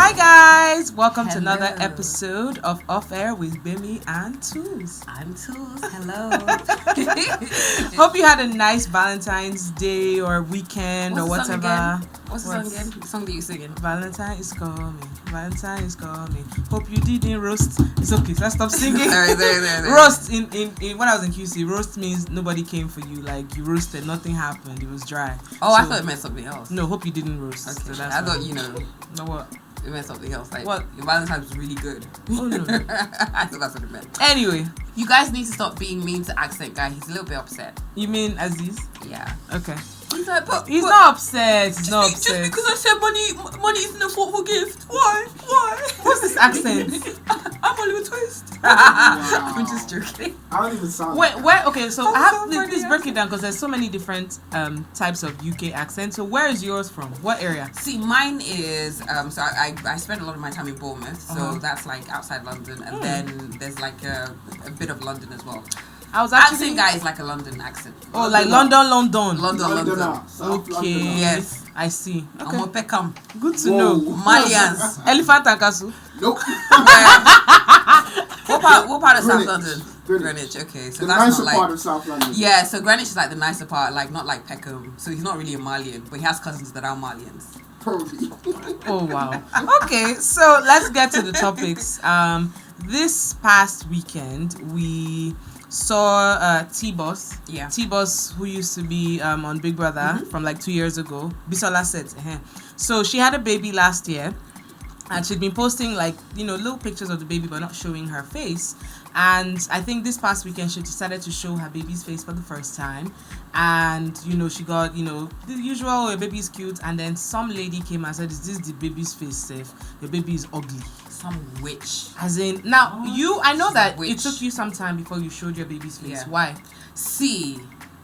Hi guys, welcome to another episode of OffAir with Gbemi and Toolz. I'm Toolz. Hello. Hope you had a nice Valentine's Day or weekend or whatever. What's the song again? The song that you're singing. Valentine is coming. Valentine is coming. Hope you didn't roast. It's okay. Let's stop singing. There. Roast in when I was in QC, roast means nobody came for you. Like you roasted, nothing happened. It was dry. Oh, so, I thought it meant something else. No, hope you didn't roast. Okay. So that's I thought No what? It meant something else. Like what? Your Valentine's was really good. Oh no. I thought that's what it meant. Anyway, you guys need to stop being mean to accent guy. He's a little bit upset. You mean Azeez? Yeah. Okay. He's like, but he's not upset. He's not upset. Just because I said money isn't a thoughtful gift. Why? What's this accent? I'm Oliver Twist. Wow. I'm just joking. I don't even sound. Where? Okay, so please break funny. it down because there's so many different types of UK accents. So where is yours from? What area? See, mine is so I spent a lot of my time in Bournemouth, so that's like outside London, and then there's like a bit of London as well. I was actually accent guy is like a London accent. Oh, like London. London. Okay. Yes. I see. Okay. I'm a Peckham. Good to know. Malians. Elephant and Castle. Nope. What part of South London? Greenwich. Okay, so The that's nicer not like part of South London. yeah. So Greenwich is like the nicer part, like not like Peckham. So he's not really a Malian, but he has cousins that are Malians. Probably. Oh wow. Okay, so let's get to the topics. This past weekend we saw T-Boss. Yeah. T-Boss, who used to be on Big Brother from like 2 years ago. Bisola said. So she had a baby last year. And she'd been posting like, little pictures of the baby but not showing her face. And I think this past weekend she decided to show her baby's face for the first time. And, she got, the usual, your baby's cute. And then some lady came and said, is this the baby's face, Seth? Your baby is ugly. Some witch. As in, now, I know that witch. it took you some time before you showed your baby's face. Yeah. Why? See,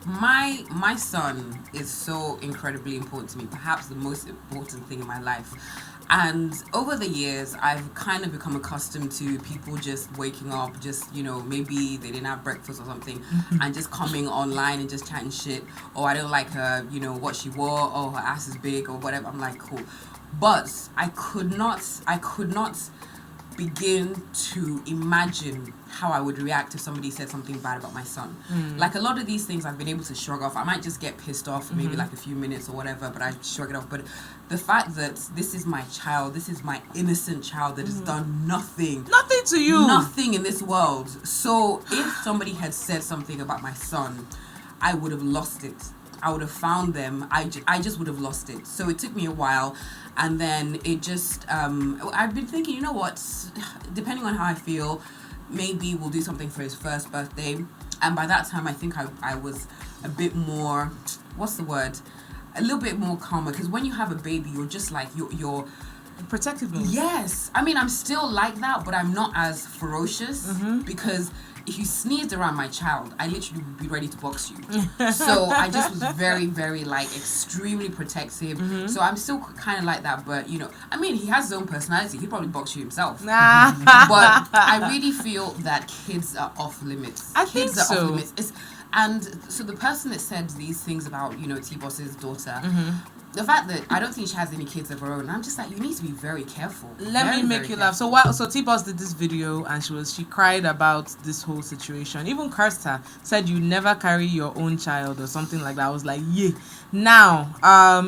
my son is so incredibly important to me. Perhaps the most important thing in my life. And over the years, I've kind of become accustomed to people just waking up, just, maybe they didn't have breakfast or something, and just coming online and just chatting shit. Oh, I don't like her, what she wore. Oh, her ass is big or whatever. I'm like, cool. But I could not begin to imagine how I would react if somebody said something bad about my son. Like a lot of these things I've been able to shrug off. I might just get pissed off for maybe like a few minutes or whatever, but I shrug it off. But the fact that this is my child, this is my innocent child that has done nothing To you. Nothing in this world. So if somebody had said something about my son, I would have lost it. I would have found them. I just would have lost it. So it took me a while. And then it just, I've been thinking, you know what, depending on how I feel, maybe we'll do something for his first birthday. And by that time, I think I was a bit more, what's the word? A little bit more calmer. Because when you have a baby, you're just like, you're Protective mode. yes. I mean, I'm still like that, but I'm not as ferocious because if you sneezed around my child, I literally would be ready to box you. So I just was very, very extremely protective. So I'm still kind of like that, but I mean, he has his own personality. He'd probably box you himself. But I really feel that kids are off limits. Kids are off limits. And so the person that said these things about, T-Boss's daughter, the fact that I don't think she has any kids of her own, I'm just like, you need to be very careful. Let me make you laugh. So T-Boss did this video and she cried about this whole situation. Even cursed her, said you never carry your own child or something like that. I was like, yeah. Now,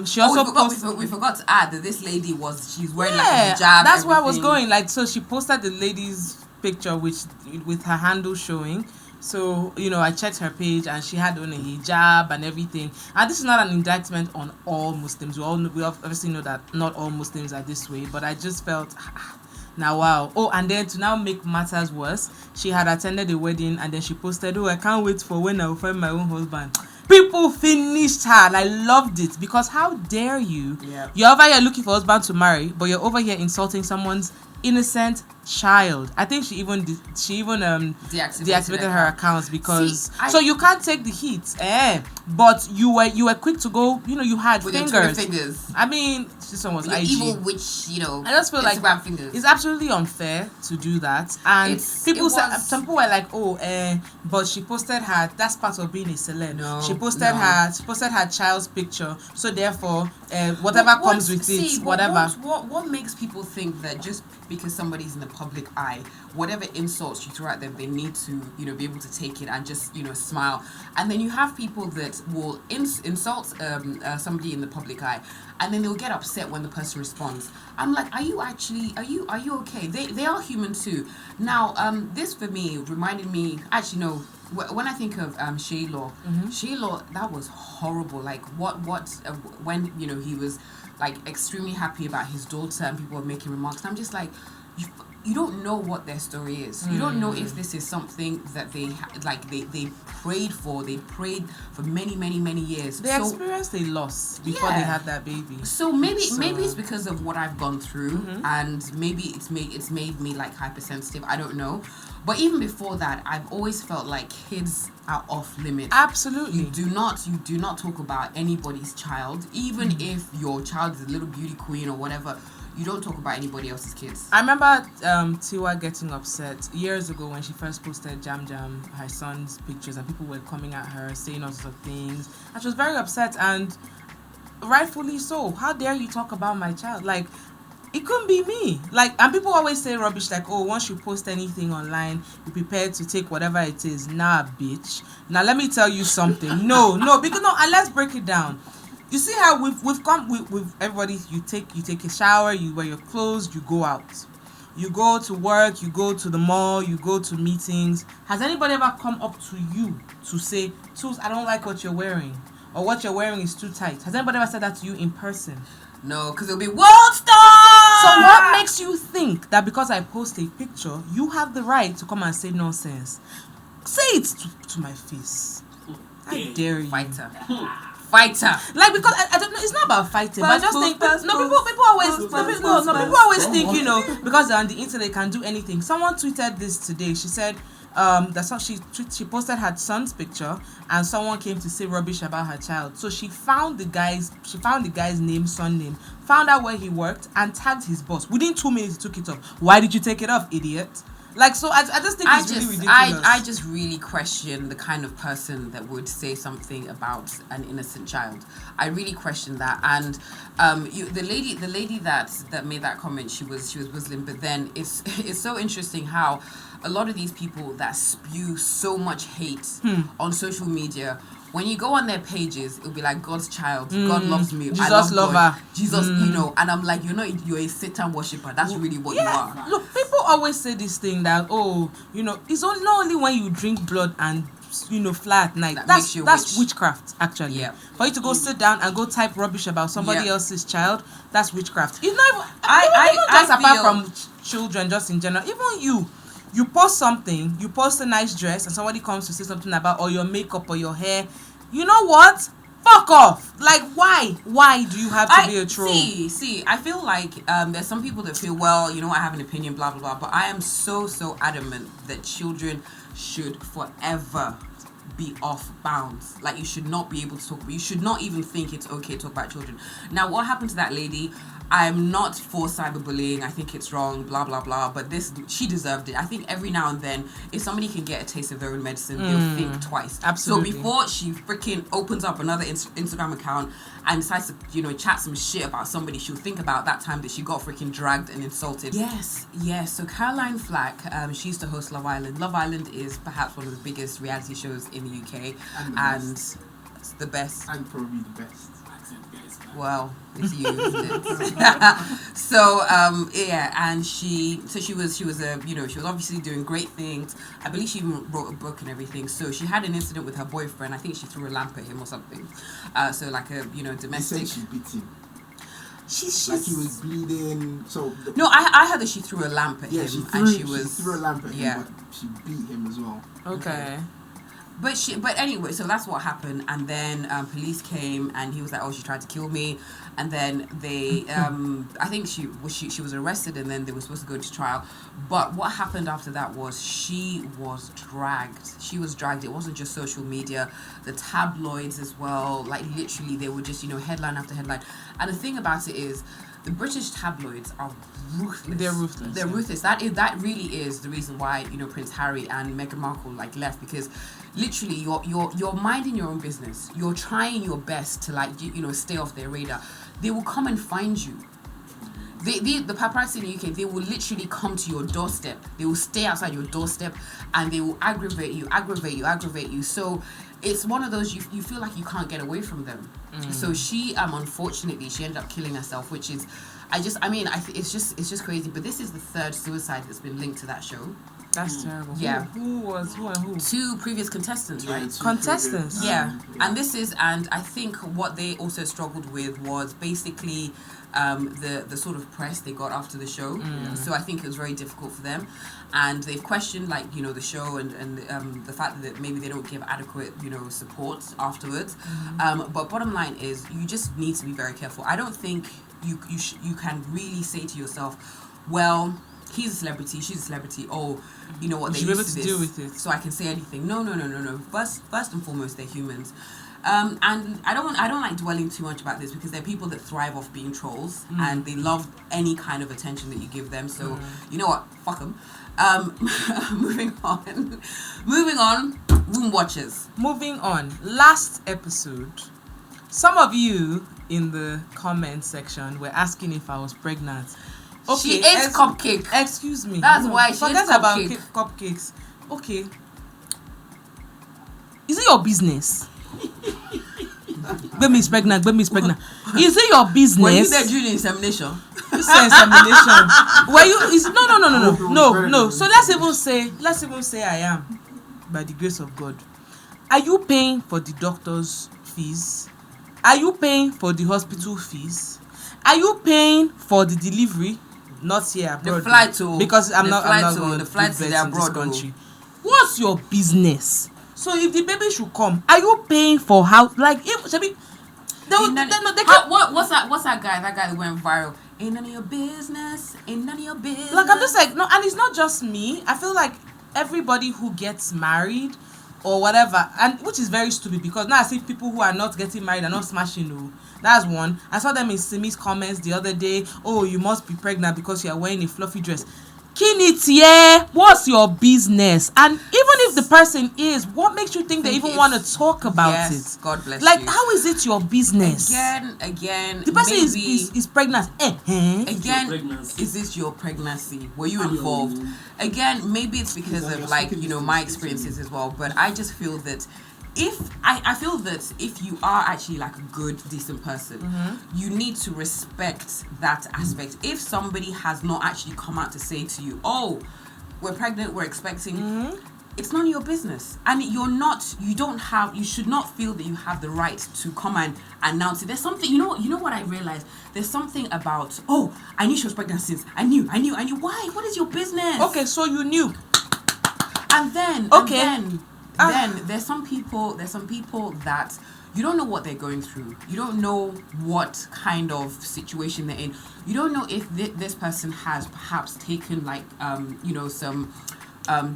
she also we forgot to add that this lady she's wearing like a hijab. That's where I was going. Like, so she posted the lady's picture with her handle showing. So, I checked her page and she had on a hijab and everything. And this is not an indictment on all Muslims. We obviously know that not all Muslims are this way. But I just felt, now wow. Oh, and then to now make matters worse, she had attended a wedding and then she posted, I can't wait for when I will find my own husband. People finished her and I loved it because how dare you? Yeah. You're over here looking for a husband to marry, but you're over here insulting someone's innocent child. I think she even deactivated her accounts because so you can't take the heat. But you were quick to go. You know, you had with fingers. I mean, this one was with IG. Evil witch, you know. I just feel Instagram like fingers. it's absolutely unfair to do that. And some people were like, but she posted her. That's part of being a celeb. No, she posted her child's picture. So therefore, whatever comes with it, whatever. What makes people think that just because somebody's in the public eye, whatever insults you throw at them, they need to, you know, be able to take it and just, you know, smile. And then you have people that will insult somebody in the public eye, and then they'll get upset when the person responds. I'm like, are you okay? They are human too. Now, this for me reminded me, actually no, when I think of Shaylaw, Shaylaw, that was horrible. Like when, you know, he was like extremely happy about his daughter and people were making remarks. And I'm just like, you don't know what their story is. You don't know if this is something that they prayed for. They prayed for many, many, many years. They experienced a loss before they had that baby. So maybe it's because of what I've gone through, and maybe it's made me like hypersensitive. I don't know. But even before that, I've always felt like kids are off limits. Absolutely. You do not talk about anybody's child, even if your child is a little beauty queen or whatever. You don't talk about anybody else's kids. I remember Tiwa getting upset years ago when she first posted Jam, her son's pictures, and people were coming at her, saying all sorts of things. And she was very upset, and rightfully so. How dare you talk about my child? Like, it couldn't be me. Like, and people always say rubbish like, oh, once you post anything online, you're prepared to take whatever it is. Nah, bitch. Now, let me tell you something. No, because and let's break it down. You see how we've come with everybody. You take a shower, you wear your clothes, you go out, you go to work, you go to the mall, you go to meetings. Has anybody ever come up to you to say, Tools, I don't like what you're wearing, or what you're wearing is too tight? Has anybody ever said that to you in person? No, because it'll be world star. So what makes you think that because I post a picture, you have the right to come and say nonsense? Say it to my face. I dare you. Fighter. Like, because I don't know, it's not about fighting, but I just think people always think, you know, because they're on the internet, they can do anything. Someone tweeted this today. She said she posted her son's picture, and someone came to say rubbish about her child. So she found the guy's name, son name, found out where he worked, and tagged his boss. Within 2 minutes, he took it off. Why did you take it off, idiot? Like, so I just think it's really ridiculous. I just really question the kind of person that would say something about an innocent child. I really question that. And the lady that made that comment, she was Muslim, but then it's so interesting how a lot of these people that spew so much hate on social media, when you go on their pages, it'll be like God's child, God loves me, Jesus I love lover, God. Jesus, you know, and I'm like, you're a Satan worshiper. That's really what you are. Look, people always say this thing that, oh, you know, it's not only when you drink blood and, you know, fly at night. That's witchcraft, actually. Yeah. For you to go sit down and go type rubbish about somebody else's child, that's witchcraft. It's not even, apart from children, just in general. Even you post something, you post a nice dress, and somebody comes to say something about or your makeup or your hair. You know what? Fuck off. Like, why? Why do you have to be a troll? See, I feel like there's some people that feel, well, you know, I have an opinion, blah, blah, blah. But I am so adamant that children should forever be off bounds. Like, you should not be able to talk about, you should not even think it's okay to talk about children. Now, what happened to that lady? I'm not for cyberbullying. I think it's wrong, blah, blah, blah. But she deserved it. I think every now and then, if somebody can get a taste of their own medicine, they'll think twice. Absolutely. So before she freaking opens up another Instagram account and decides to, you know, chat some shit about somebody, she'll think about that time that she got freaking dragged and insulted. Yes. So Caroline Flack, she used to host Love Island. Love Island is perhaps one of the biggest reality shows in the UK. And it's the best. And probably the best. Well, it's you, isn't it? So, and she was obviously doing great things. I believe she even wrote a book and everything. So she had an incident with her boyfriend. I think she threw a lamp at him or something. So like a, you know, domestic. He said she beat him. She's like he was bleeding. So no, I heard that she threw a lamp at him, she threw a lamp at him, but she beat him as well. Okay. But anyway, so that's what happened, and then police came, and he was like, "Oh, she tried to kill me," and then they, I think she was arrested, and then they were supposed to go to trial. But what happened after that was she was dragged. She was dragged. It wasn't just social media, the tabloids as well. Like literally, they were just headline after headline. And the thing about it is, the British tabloids are ruthless. They're ruthless. They're ruthless. That really is the reason why Prince Harry and Meghan Markle left, because literally you're minding your own business. You're trying your best to stay off their radar. They will come and find you. The paparazzi in the UK, they will literally come to your doorstep. They will stay outside your doorstep, and they will aggravate you. So it's one of those you feel like you can't get away from them. So she unfortunately she ended up killing herself, which is it's just crazy. But this is the third suicide that's been linked to that show. That's terrible. Yeah. Who and who? 2 previous contestants, right? Contestants. Yeah. And I think what they also struggled with was basically the sort of press they got after the show. So I think it was very difficult for them, and they've questioned the show and the fact that maybe they don't give adequate support afterwards. But bottom line is, you just need to be very careful. I don't think you can really say to yourself, well, he's a celebrity, she's a celebrity, oh, you know what, they used to this, deal with it, so I can say anything. No. First and foremost, they're humans. And I don't like dwelling too much about this, because there are people that thrive off being trolls, and they love any kind of attention that you give them. So you know what, fuck them. Moving on. Room watchers. Moving on. Last episode, some of you in the comment section were asking if I was pregnant. Okay, she ate cupcake. Excuse me. That's why she ate forget about cupcakes. Okay. Is it your business? Gbemi is pregnant. Is it your business? Were you there during the insemination? You say insemination. Were you? No. So let's even say I am, by the grace of God. Are you paying for the doctor's fees? Are you paying for the hospital fees? Are you paying for the delivery? Not here abroad. The flight to, because I'm not going the flight to the abroad country. What's your business? So if the baby should come, are you paying for how? Like if Shabi, what's that guy? That guy that went viral. Ain't none of your business. Ain't none of your business. Like I'm just like no, and it's not just me. I feel like everybody who gets married or whatever, and which is very stupid, because now I see people who are not getting married are not smashing. No, that's one. I saw them in Simi's comments the other day. Oh, you must be pregnant because you are wearing a fluffy dress. Kinitiye, what's your business? And even if the person is, what makes you think they even want to talk about it? God bless like, you. how is it your business? Again, the person is pregnant. Again, is this your pregnancy? Were you involved? Again, maybe it's because of my experiences as well. But I just feel that if you are actually like a good, decent person, you need to respect that aspect. If somebody has not actually come out to say to you, oh, we're pregnant, we're expecting, it's none of your business. And you should not feel that you have the right to come and announce it. There's something, you know what I realized? There's something about, oh, I knew she was pregnant since. I knew. Why? What is your business? Okay, so you knew. And then there's some people that you don't know what they're going through. You don't know what kind of situation they're in. You don't know if this person has perhaps taken some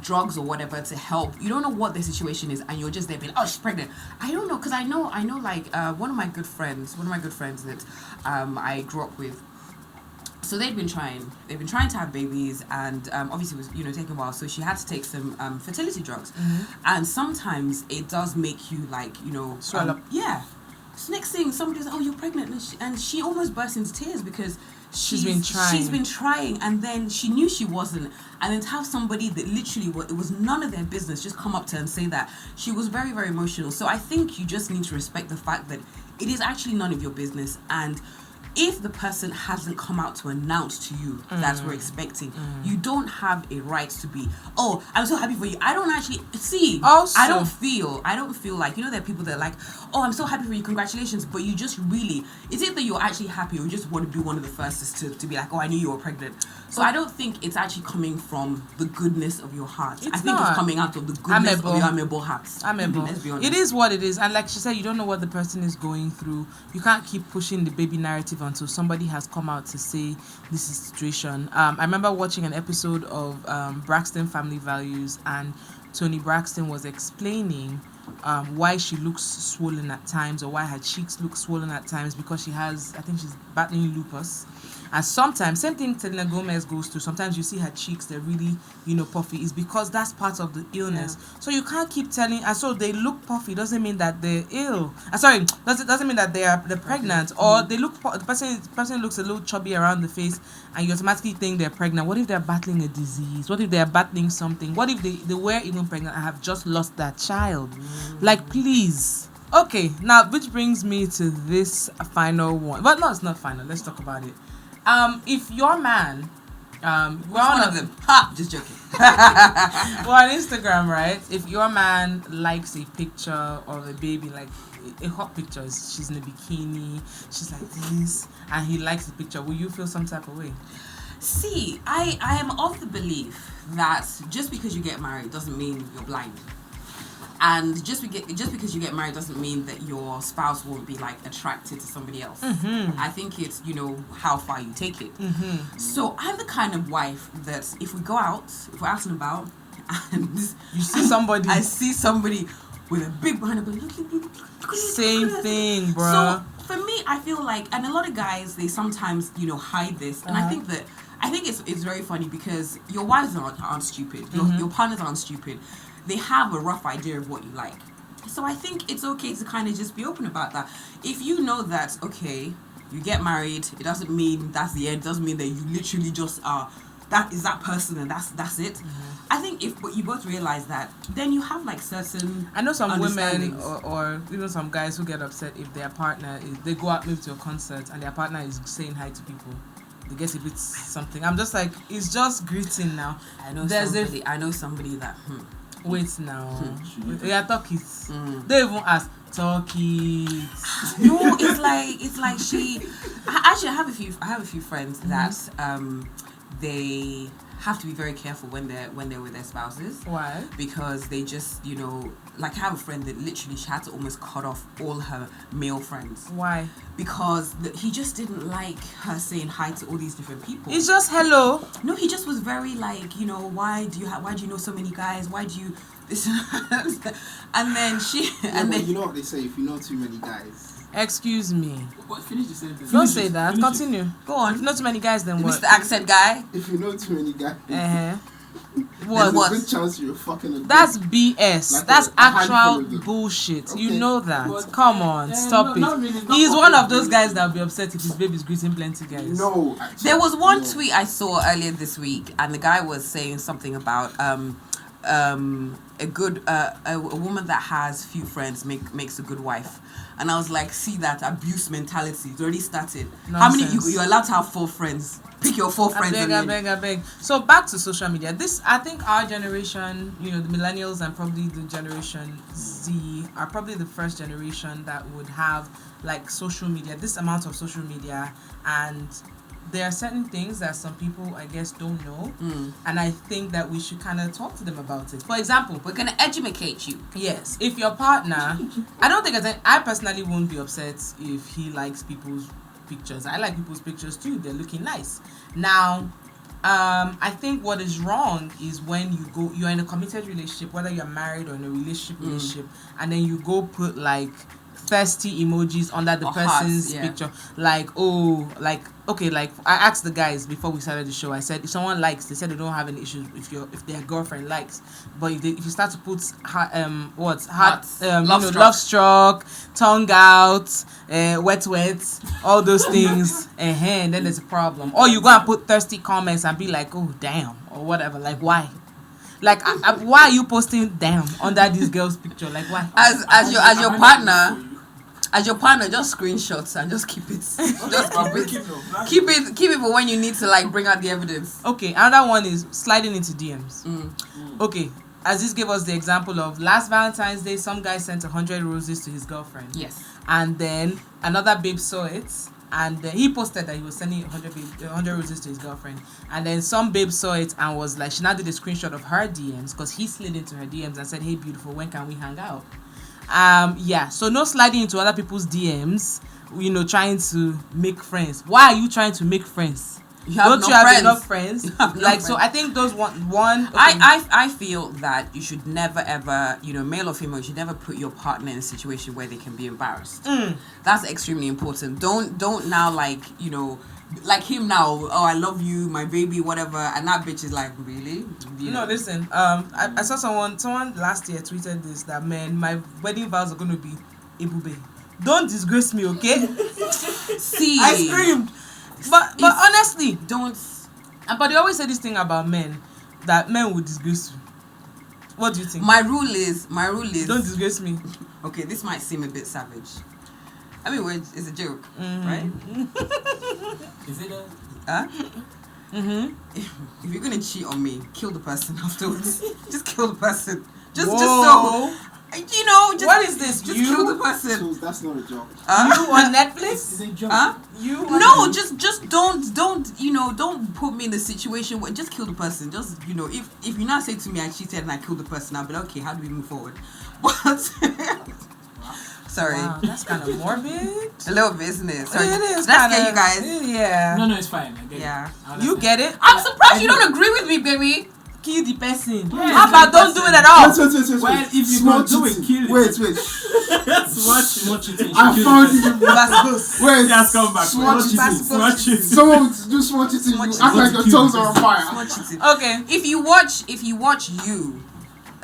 drugs or whatever to help. You don't know what their situation is, and you're just there being, oh, she's pregnant. I don't know, because I know one of my good friends that I grew up with. So they've been trying to have babies, and obviously it was taking a while, so she had to take some fertility drugs, and sometimes it does make you swell up. Yeah. So next thing, somebody's oh, you're pregnant, and she almost burst into tears because she's been trying, and then she knew she wasn't, and then to have somebody that literally it was none of their business just come up to her and say that, she was very, very emotional. So I think you just need to respect the fact that it is actually none of your business, and if the person hasn't come out to announce to you that we're expecting, you don't have a right to be, oh, I'm so happy for you. I don't actually see. Also, I don't feel like, you know, there are people that are like, oh, I'm so happy for you, congratulations, but you just really, it's either you're actually happy or you just want to be one of the first to be like, oh, I knew you were pregnant. So I don't think it's actually coming from the goodness of your heart. I think it's coming out of the goodness of your amiable heart. Let's be honest. It is what it is. And like she said, you don't know what the person is going through. You can't keep pushing the baby narrative until somebody has come out to say this is the situation. I remember watching an episode of Braxton Family Values, and Tony Braxton was explaining why she looks swollen at times, or why her cheeks look swollen at times, because she has, I think she's battling lupus. And sometimes, same thing Selena Gomez goes through, sometimes you see her cheeks, they're really, you know, puffy. It's because that's part of the illness. Yeah. So you can't keep telling, and so they look puffy, doesn't mean that they're ill. Doesn't mean that they're pregnant, or they look, the person looks a little chubby around the face, and you automatically think they're pregnant. What if they're battling a disease? What if they're battling something? What if they were even pregnant and have just lost that child? Like, please. Okay, now, which brings me to this final one. But no, it's not final. Let's talk about it. If your man, which one of them? Ha! Just joking. Well, on Instagram, right? If your man likes a picture of a baby, like a hot picture, she's in a bikini, she's like this, and he likes the picture, will you feel some type of way? See, I am of the belief that just because you get married doesn't mean you're blind. And just because you get married doesn't mean that your spouse won't be like attracted to somebody else. I think it's, you know, how far you take it. So I'm the kind of wife that if we're out and about, and you see somebody, I see somebody with a big behind, but look, same thing, bro. So for me, I feel like, and a lot of guys, they sometimes, you know, hide this, and I think it's very funny because your wives aren't stupid, your partners aren't stupid. They have a rough idea of what you like. So I think it's okay to kind of just be open about that. If you know that, okay, you get married, it doesn't mean that's the end. It doesn't mean that you literally just are, that is that person and that's it. I think if you both realize that, then you have like certain I know some women or even some guys who get upset if their partner they go out maybe to a concert and their partner is saying hi to people. They get a bit something. I'm just like, it's just greeting now. I know somebody that wait now. Yeah, talk it. They even ask, talk it. No, it's like she. Actually, I have a few friends that they have to be very careful when they're with their spouses. Why? Because they just, you know, like I have a friend that literally she had to almost cut off all her male friends. Why? Because he just didn't like her saying hi to all these different people. It's just hello. No, he just was very like, you know, why do you know so many guys? Why do you this? And then then you know what they say, if you know too many guys. Excuse me. What? Finish the sentence. Don't say that. Continue. Go on. If not too many guys, then what? Mr. Accent guy. If you know too many guys. What? There's a good chance you're fucking. That's BS. Like that's actual bullshit. Okay. You know that. But, come on, stop it. Really, he's one of those guys that will be upset if his baby's greeting plenty guys. No. Actually, there was one tweet I saw earlier this week, and the guy was saying something about a woman that has few friends makes a good wife. And I was like, see that abuse mentality. It's already started. Nonsense. How many you're allowed to have 4 friends? Pick your 4 friends. I beg. So back to social media. This, I think our generation, you know, the millennials and probably the generation Z are probably the first generation that would have like social media, this amount of social media, and there are certain things that some people, I guess, don't know, and I think that we should kind of talk to them about it. For example, we're going to educate you. Yes. If your partner, I personally won't be upset if he likes people's pictures. I like people's pictures too. They're looking nice. Now, I think what is wrong is when you're in a committed relationship, whether you're married or in a relationship, and then you go put like thirsty emojis under the person's picture, like, oh, like, okay, like I asked the guys before we started the show, I said if someone likes, they said they don't have any issues if their girlfriend likes, but if you start to put love struck, tongue out, wet, all those things, and then there's a problem. Or you go and put thirsty comments and be like, oh damn, or whatever. Like, why? Like, why are you posting damn under this girl's picture? Like, why? As your partner. As your partner, just screenshots and just keep it. Just keep it. Keep it for when you need to like bring out the evidence. Okay, another one is sliding into DMs. Okay, Azeez gave us the example of last Valentine's Day, some guy sent 100 roses to his girlfriend. Yes. And then another babe saw it, and he posted that he was sending 100 roses to his girlfriend. And then some babe saw it and was like, she now did a screenshot of her DMs because he slid into her DMs and said, "Hey, beautiful, when can we hang out?" Yeah, so no sliding into other people's DMs, trying to make friends. Why are you trying to make friends? Don't you have enough friends? So I think those one. Okay. I feel that you should never ever, male or female, you should never put your partner in a situation where they can be embarrassed. That's extremely important. Don't now like him now. Oh, I love you, my baby, whatever, and that bitch is like, really? Listen. I saw someone last year tweeted this, that man, my wedding vows are gonna be Ebube. Don't disgrace me, okay? See, I screamed. But honestly, don't. But they always say this thing about men, that men will disgrace you. What do you think? My rule is don't disgrace me. Okay, this might seem a bit savage. I mean, it's a joke, right? Is it a? Huh? If you're gonna cheat on me, kill the person afterwards. Just kill the person. Just so. What is this? Just kill the person. So that's not a joke. You on Netflix? Is it a joke? No, just don't put me in the situation where just kill the person. Just if you now say to me I cheated and I killed the person, I'll be like, okay, how do we move forward? But sorry. Wow, that's kind of morbid. A little business. Sorry. It is. That's get you guys. Yeah. No, it's fine. I get it. You get it? I'm surprised you don't agree with me, baby. Kill the person. Yeah, How about don't do it at all? Wait. Well, if you Small don't do it, cheating. kill it. Wait. Small cheating. I found it. Wait. Just come back. Small Small cheating. Someone would do small cheating. You act like your toes are on fire. Small cheating. Okay. If you watch you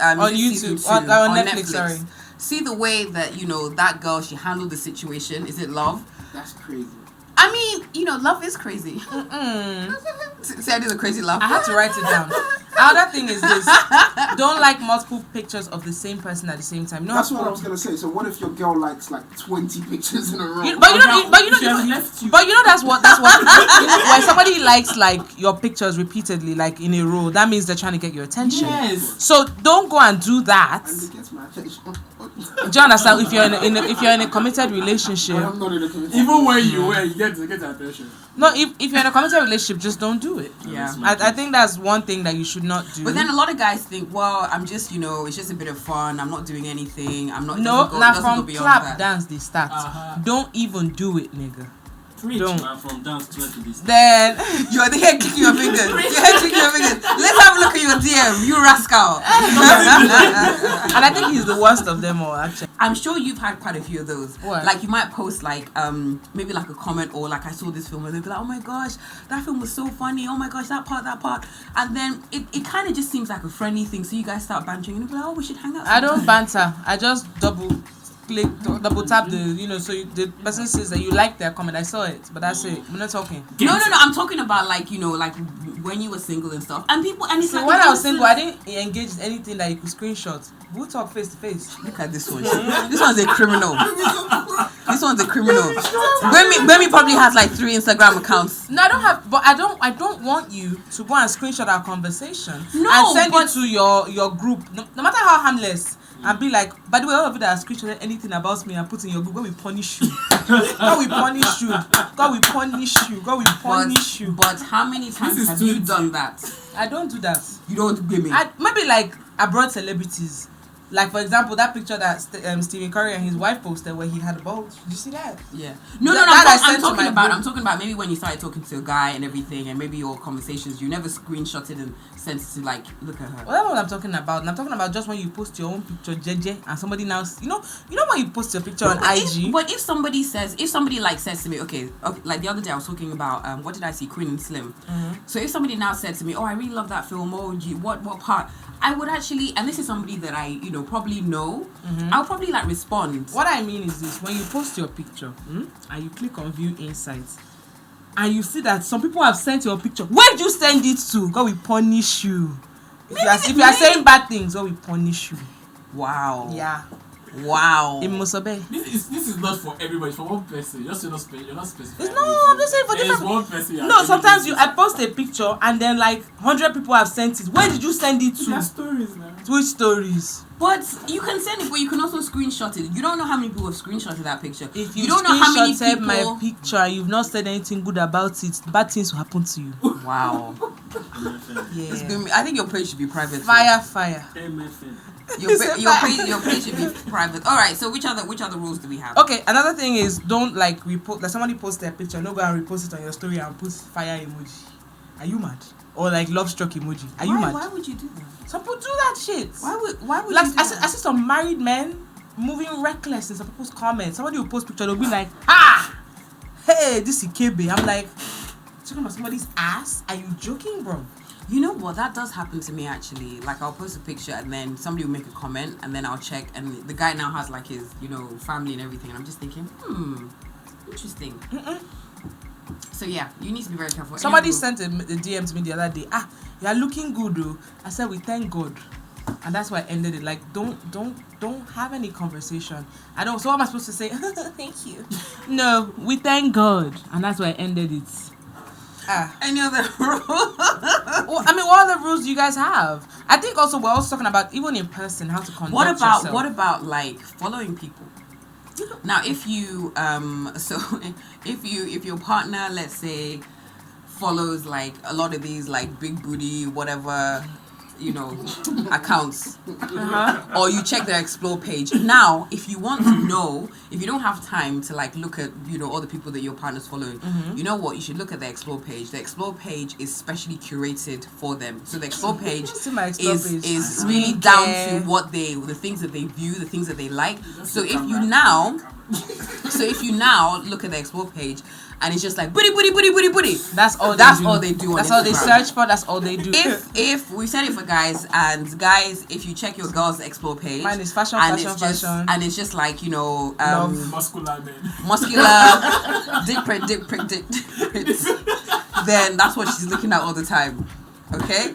On YouTube, on Netflix, sorry. See the way that that girl, she handled the situation. Is it love? That's crazy. I mean, love is crazy. See, I did a crazy laugh. I had to write it down. Other thing is this: don't like multiple pictures of the same person at the same time. That's what I was gonna say. So what if your girl likes like 20 pictures in a row? But that's what when somebody likes like your pictures repeatedly, like in a row, that means they're trying to get your attention. Yes. So don't go and do that. And it gets my attention. Do you understand? If you're in a committed relationship, I'm not in a committed. Even when you get attention. no, if you're in a committed relationship, just don't do it. Yeah. I think that's one thing that you should not do. But then a lot of guys think, well, I'm just, it's just a bit of fun. I'm not doing anything. I'm not. No, doesn't now go from beyond clap that. dance they start. Don't even do it, nigga. Don't. From dance to this. Then You are the head kicking your fingers. Let's have a look at your DM, you rascal. and I think he's the worst of them all, actually. I'm sure you've had quite a few of those. What? Like you might post like maybe like a comment or like I saw this film and they'll be like, oh my gosh, that film was so funny. Oh my gosh, that part. And then it kind of just seems like a friendly thing. So you guys start bantering and you'll be like, oh, we should hang out. I don't banter. I just double tap the the person says that you like their comment. I saw it, but that's it. We're not talking. No. I'm talking about like like when you were single and stuff. And people and it's like when I was single, I didn't engage in anything that you could screenshot. We'll talk face to face. Look at this one. This one's a criminal. Gbemi probably has like 3 Instagram accounts. No, I don't have. But I don't want you to go and screenshot our conversation No, and send it to your group. No matter how harmless. And be like, by the way, all of you that have screenshotted anything about me and put in your group, God will punish you. God will punish you. But how many times have you done that? I don't do that. You don't give me. Maybe like abroad celebrities. Like for example, that picture that Stephen Curry and his wife posted where he had a bulge. Did you see that? Yeah. No. I'm talking about maybe when you started talking to a guy and everything, and maybe your conversations, you never screenshotted and sent it to like look at her. Well, that's what I'm talking about. And I'm talking about just when you post your own picture, JJ, and somebody now, you know when you post your picture on IG. But if somebody says to me, okay, like the other day I was talking about what did I see, Queen and Slim. Mm-hmm. So if somebody now said to me, oh, I really love that film. Oh, what part? I would actually, and this is somebody that I probably know. Mm-hmm. I'll probably like respond. What I mean is this: when you post your picture and you click on View Insights, and you see that some people have sent your picture, where did you send it to? God will punish you. If you are saying bad things, God will punish you. Wow. Yeah. Wow. In Musobe. This is not for everybody. It's for one person. You're not specifying. I'm just saying for There's different. one person. No, sometimes I post a picture and then like 100 people have sent it. Where did you send it There's to? stories now. Which stories? But you can send it, but you can also screenshot it. You don't know how many people have screenshotted that picture. If you don't know how many screenshotted people. my picture and you've not said anything good about it, bad things will happen to you. Wow. Yeah. I think your page should be private. Fire. MFN. Your page should be private. All right. So which other rules do we have? Okay, another thing is don't like repost. Like somebody posts their picture, no go and repost it on your story and put fire emoji. Are you mad? Or like love struck emoji. Are you mad? Why would you do that? Some people do that shit. Why would Like you do that? I see some married men moving reckless in some people's comments. Somebody will post picture, they'll be like, "Ah, hey, this is KB." I'm like, talking about somebody's ass? Are you joking, bro? You know what? That does happen to me actually. Like I'll post a picture and then somebody will make a comment and then I'll check and the guy now has like his family and everything and I'm just thinking, interesting. So yeah, you need to be very careful. Somebody sent a DM to me the other day. You are looking good, though. I said, we thank God, and that's why I ended it. Like, don't have any conversation. I don't. So what am I supposed to say? Thank you. No, we thank God, and that's why I ended it. Any other rules? Well, I mean, what other rules do you guys have? I think also we're also talking about even in person how to conduct yourself. What about like following people? Now, if you if your partner, let's say, follows like a lot of these like big booty whatever, accounts, or you check their explore page. Now, if you want to know, if you don't have time to like look at all the people that your partner's following, you know what? You should look at the explore page. The explore page is specially curated for them. So the explore page is really down to the things that they view, the things that they like. So if you now look at the explore page and it's just like booty. That's all they do. That's all they search for. That's all they do. If we said it for guys, and guys, if you check your girls' explore page, mine is fashion, and it's just like muscular men, dick print, then that's what she's looking at all the time. Okay.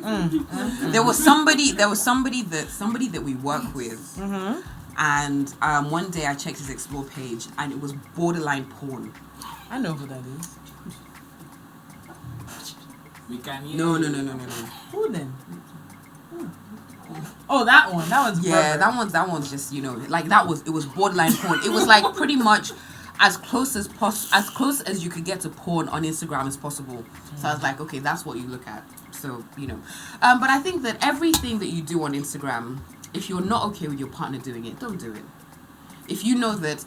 There was somebody that we work with. And one day I checked his explore page and it was borderline porn. I know who that is. We can hear. No. Who then? Oh, that one. That one's that one's just it was borderline porn. It was like pretty much as close as you could get to porn on Instagram as possible. So I was like, okay, that's what you look at. So but I think that everything that you do on Instagram, if you're not okay with your partner doing it, don't do it. If you know that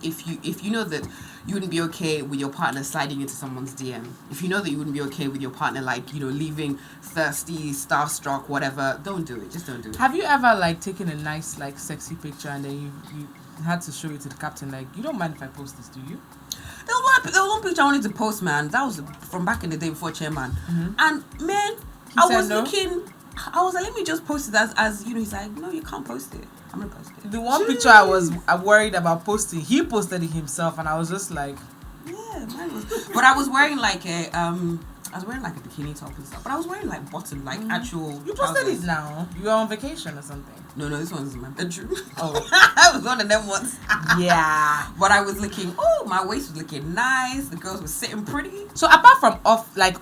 you wouldn't be okay with your partner sliding into someone's DM, if you know that you wouldn't be okay with your partner leaving thirsty, starstruck, whatever, don't do it. Just don't do it. Have you ever taken a nice sexy picture and then you had to show it to the captain you don't mind if I post this, do you? There was one picture I wanted to post, man. That was from back in the day before chairman. And man, I was like, let me just post it as he's like, no, you can't post it. I'm gonna post it. The one picture I was worried about posting, he posted it himself, and I was just like, yeah, mine was. But I was wearing like a bikini top and stuff. But I was wearing bottom, actual. You posted trousers. it now. You were on vacation or something. No, this one's in my bedroom. Oh, I was one of them ones. Yeah. But I was looking. My waist was looking nice. The girls were sitting pretty. So apart from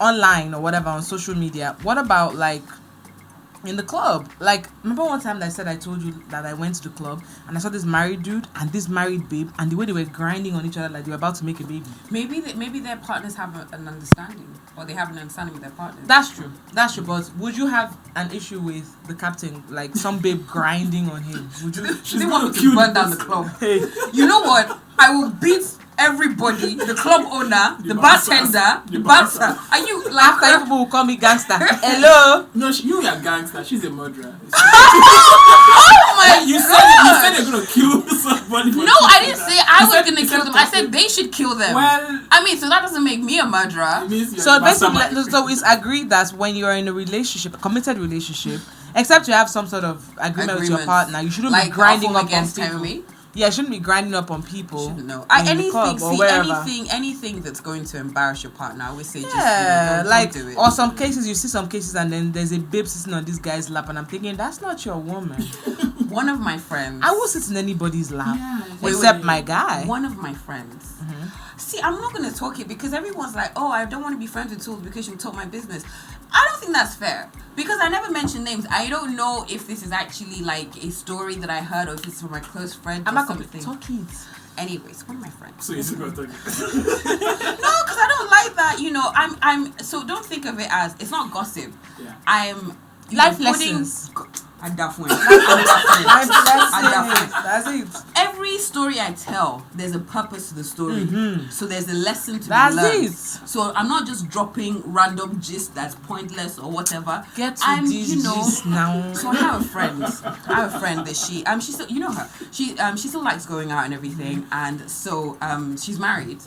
online or whatever on social media, what about in the club? Remember one time that I said I told you that I went to the club and I saw this married dude and this married babe, and the way they were grinding on each other like they were about to make a baby. Maybe their partners have an understanding, or they have an understanding with their partners. That's true. But would you have an issue with the captain, some babe grinding on him? Would you? They want me to burn down the club. Hey. You know what? I will beat everybody, the club owner, the bartender, the bouncer. Are you after people will call me gangster? Hello? No, you are gangster. She's a murderer. Oh my you God! said you're gonna kill somebody. No, I didn't say I was gonna kill them. I said they should kill them. Well, so that doesn't make me a murderer. So basically, so it's agreed that when you're in a committed relationship, except you have some sort of agreement with your partner, you shouldn't be grinding up on people. Yeah, shouldn't be grinding up on people. Shouldn't know. In the club or wherever. Anything that's going to embarrass your partner, I always say just like, don't do it. or some cases, you see some cases and then there's a babe sitting on this guy's lap and I'm thinking, that's not your woman. One of my friends. I will sit in anybody's lap Yeah. except my guy. One of my friends. See, I'm not going to talk it because everyone's like, oh, I don't want to be friends with Tools because she'll talk my business. I don't think that's fair because I never mention names. I don't know if this is actually like a story that I heard or if it's from my close friend I'm or not going to something. talk it. Anyways, one of my friends. So you're still gonna talk it. No, because I don't like that. You know, I'm. So don't think of it as it's not gossip. Yeah. I'm Life lessons. I definitely. That's it. Every story I tell, there's a purpose to the story. So there's a lesson to be That's learned. it. So I'm not just dropping random gist that's pointless or whatever. Get to I'm, this you know, gist now. So I have a friend. that she still, you know her. She still likes going out and everything, and so she's married,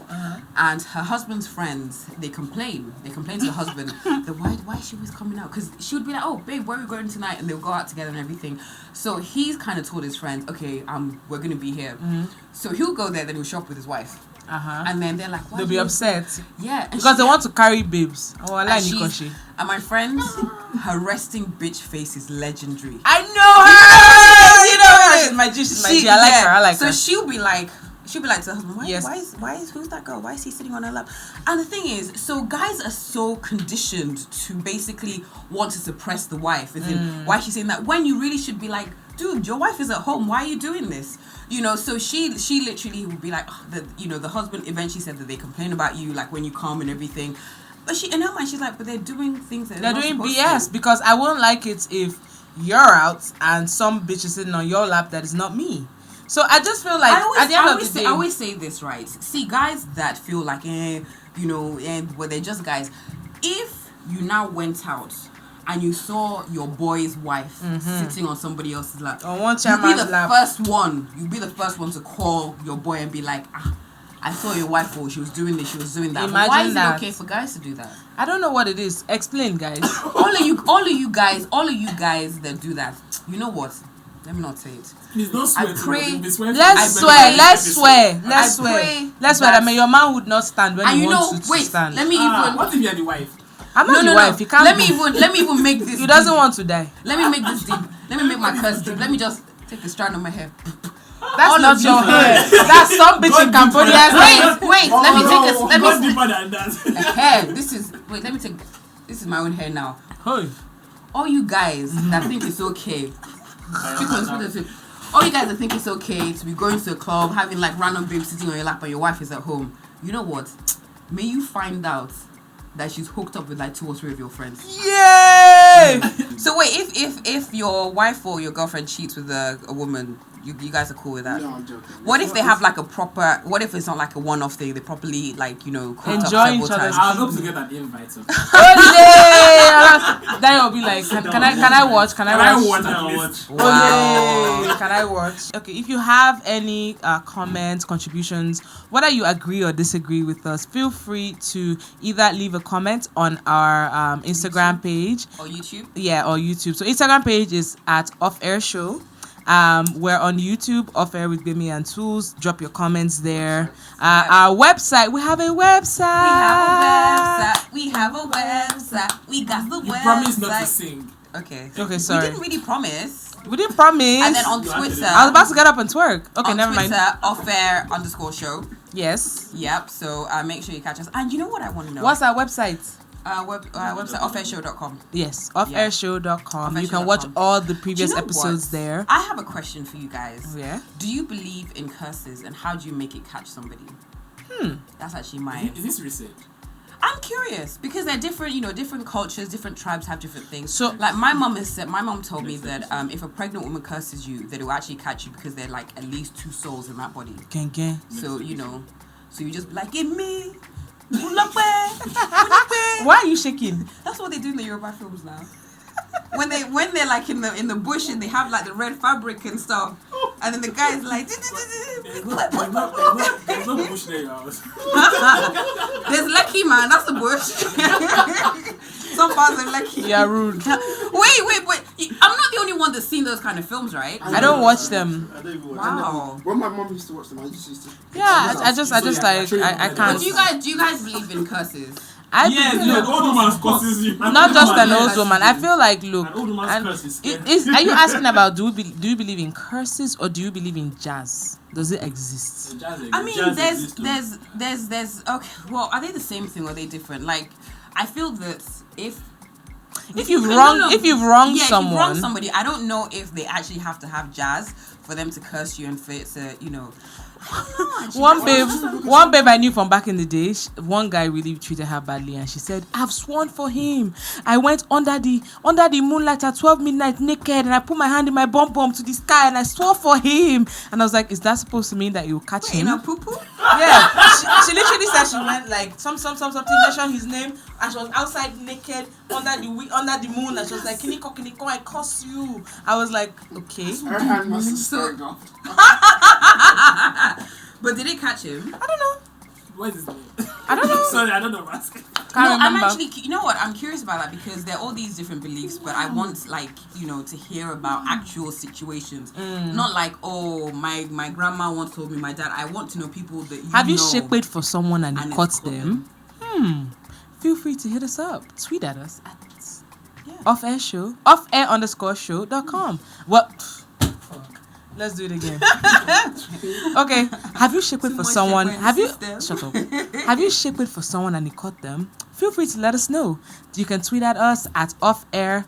and her husband's friends they complain to the husband that why is she always coming out? Because she would be like, oh babe, where are we going tonight? And they'll go out together and everything. So he's kind of told his friends, okay, we're gonna be here. So he'll go there, then he'll shop with his wife. And then they're like, why They'll be upset. Yeah, Because they want to carry babes. Oh, I like and Nikoshi. and my friend, her resting bitch face is legendary. I know her! You know her! She's my G, she's my G. I like her. So she'll be like to the husband, why is who's that girl? Why is he sitting on her lap? And the thing is, so guys are so conditioned to basically want to suppress the wife. As in, why she's saying that when you really should be like, dude, your wife is at home. Why are you doing this? You know, so she literally would be like, the husband eventually said that they complain about you, like when you come and everything. But she, in her mind, she's like, but they're doing things that they're doing not BS to. because I won't like it if you're out and some bitch is sitting on your lap that is not me. So I just feel like at the end of the day, I always say this, right? See, guys that feel like, well, they're just guys. If you now went out and you saw your boy's wife sitting on somebody else's lap, on one you'll be the lap. You'll be the first one to call your boy and be like, I saw your wife, she was doing this, she was doing that. Imagine why is that. it okay for guys to do that? I don't know what it is. Explain, guys. all of you guys that do that. You know what? Let me not say it. Please don't swear. Let's swear that your man would not stand when he wants to stand. Let me even. What if you're the wife? I'm not the wife. He can't. Let me even make this. He doesn't want to die. Let me make this deep. Let me make my curse deep. Let me just take the strand of my hair. That's all not your hair. That's some bitch in Cambodia. Wait. Let me take a. Let me. Deeper than that. Hair. This is my own hair now. Hey. All you guys that think it's okay. All you guys that think it's okay to be going to a club, having like random babes sitting on your lap and your wife is at home. You know what? May you find out that she's hooked up with like 2 or 3 of your friends. Yay! So wait, if your wife or your girlfriend cheats with a woman, you guys are cool with that? No, I'm joking. What if they have like a proper? What if it's not like a one-off thing? They properly like hooked up enjoy each several other's times. I'll hope to get an invite. Then you'll be like, can I watch? Can I watch? Wow. Can I watch? Okay, if you have any comments, contributions, whether you agree or disagree with us, feel free to either leave a comment on our Instagram page or YouTube. Yeah, or YouTube. So Instagram page is at OffAir Show. We're on YouTube, OffAir with Gbemi and Tools. Drop your comments there. Our website, we have a website. We got the website. You promised not to sing. Okay, sorry. We didn't really promise. We didn't promise. And then on Twitter, I was about to get up and twerk. Okay, never mind. OffAir _show. Yes. Yep. So make sure you catch us. And you know what I want to know? What's our website? Website offairshow.com. Yes, offairshow.com. You can watch all the previous episodes there. I have a question for you guys. Yeah. Do you believe in curses, and how do you make it catch somebody? That's actually mine. Is this research? I'm curious because they're different, different cultures, different tribes have different things. So, like my mom told me that if a pregnant woman curses you, that it will actually catch you because there are like at least 2 souls in that body. So so you just be like, give me. Why are you shaking? That's what they do in the Yoruba films now. When they're like in the bush and they have like the red fabric and stuff, and then the guy's like, There's no bush there in your house. there's Lucky Man, that's the bush. Some parts are Lucky. Yeah, rude. Wait. I'm not the only one that's seen those kind of films, right? I don't watch them. I don't even watch Wow. When my mom used to watch them, I just used to. Yeah, I just like I But can't. do you guys believe in curses? I Yes, think, the old woman curses you. not just an old woman. I feel like look. An old woman's and curse is scary. are you asking about do you believe in curses or do you believe in jazz? Does it exist? I mean, there's okay. Well, are they the same thing or are they different? Like, I feel that if you've wronged if you've wronged someone, somebody, I don't know if they actually have to have jazz for them to curse you and for it to, I don't know, actually. one babe I knew from back in the day, one guy really treated her badly and she said, I've sworn for him. I went under the moonlight at 12 midnight naked and I put my hand in my bum to the sky and I swore for him. And I was like, is that supposed to mean that you catch him? In a poo-poo? Yeah. She literally said she went like something, mentioned his name and she was outside naked under the moon and she was like, Kiniko, I curse you. I was like, okay. Her hand must have started off. But did it catch him? I don't know. What is his name? I don't know. Sorry, I don't know. Can't Can't I'm remember. actually, you know what? I'm curious about that because there are all these different beliefs, but I want to hear about actual situations. Not like, oh, my grandma once told me, my dad. I want to know people that you Have you know shaped for someone and and you caught it's them? Feel free to hit us up. Tweet at us at OffAir Show, OffAir_show.com. What? Let's do it again. Okay. Have you shaped for someone? Have you shut up? Have you shaped for someone and you caught them? Feel free to let us know. You can tweet at us at OffAir_show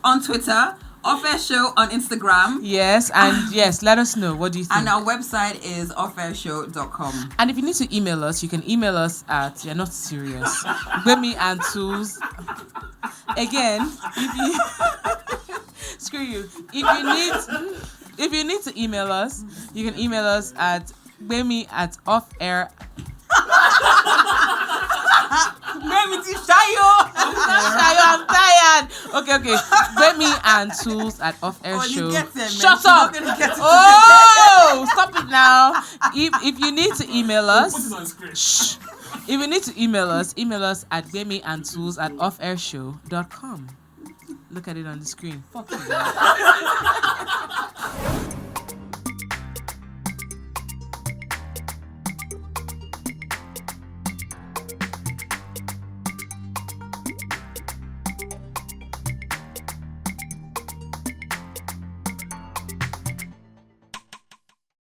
on Twitter. OffAir Show on Instagram. Yes, and yes, let us know. What do you think? And our website is offair.show.com. And if you need to email us, you can email us at you're not serious. Gbemi and Toolz. Again, if you screw you. If you need to email us, you can email us at Gbemi at OffAir. I'm tired. Okay. Gbemi and Toolz at OffAir Show. Shut up. Oh, stop it now. If you need to email us, shh. If you need to email us at Gbemi and Toolz at offairshow.com. Look at it on the screen. Fuck you.